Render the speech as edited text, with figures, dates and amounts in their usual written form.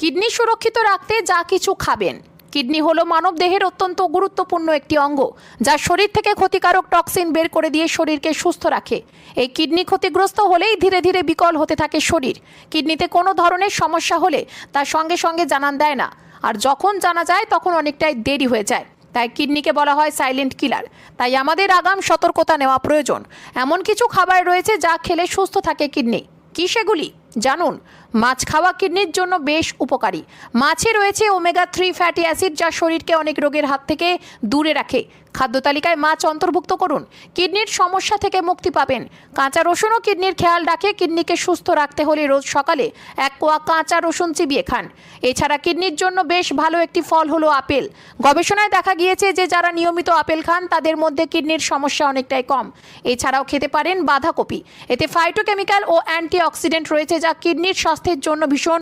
Kidney সুরক্ষিত রাখতে যা কিছু খাবেন। কিডনি হলো মানবদেহের অত্যন্ত গুরুত্বপূর্ণ একটি অঙ্গ, যা শরীর থেকে ক্ষতিকারক টক্সিন বের করে দিয়ে শরীরকে সুস্থ রাখে। এই কিডনি ক্ষতিগ্রস্ত হলেই ধীরে ধীরে বিকল হতে থাকে শরীর। কিডনিতে কোনো ধরনের সমস্যা হলে তার সঙ্গে সঙ্গে জানান দেয় না, আর যখন জানা যায় তখন অনেকটাই দেরি হয়ে যায়। তাই কিডনিকে বলা হয় সাইলেন্ট কিলার। তাই আমাদের আগাম সতর্কতা নেওয়া প্রয়োজন। এমন কিছু খাবার রয়েছে যা খেলে সুস্থ থাকে কিডনি। কি সেগুলি জানুন। মাছ খাওয়া কিডনির জন্য বেশ উপকারী। মাছে রয়েছে ওমেগা-3 ফ্যাটি অ্যাসিড, যা শরীরকে অনেক রোগের হাত থেকে দূরে রাখে। খাদ্য তালিকায় মাছ অন্তর্ভুক্ত করুন, কিডনির সমস্যা থেকে মুক্তি পাবেন। কাঁচা রসুনও কিডনির খেয়াল রাখে। কিডনিকে সুস্থ রাখতে হলে রোজ সকালে 1 কোয়া কাঁচা রসুন চিবিয়ে খান। এছাড়া কিডনির জন্য বেশ ভালো একটি ফল হলো আপেল। গবেষণায় দেখা গিয়েছে যে যারা নিয়মিত আপেল খান তাদের মধ্যে কিডনির সমস্যা অনেকটাই কম। এছাড়াও খেতে পারেন বাঁধাকপি। এতে ফাইটোকেমিক্যাল ও অ্যান্টিঅক্সিডেন্ট রয়েছে, যা কিডনির স্বাস্থ্যের জন্য ভীষণ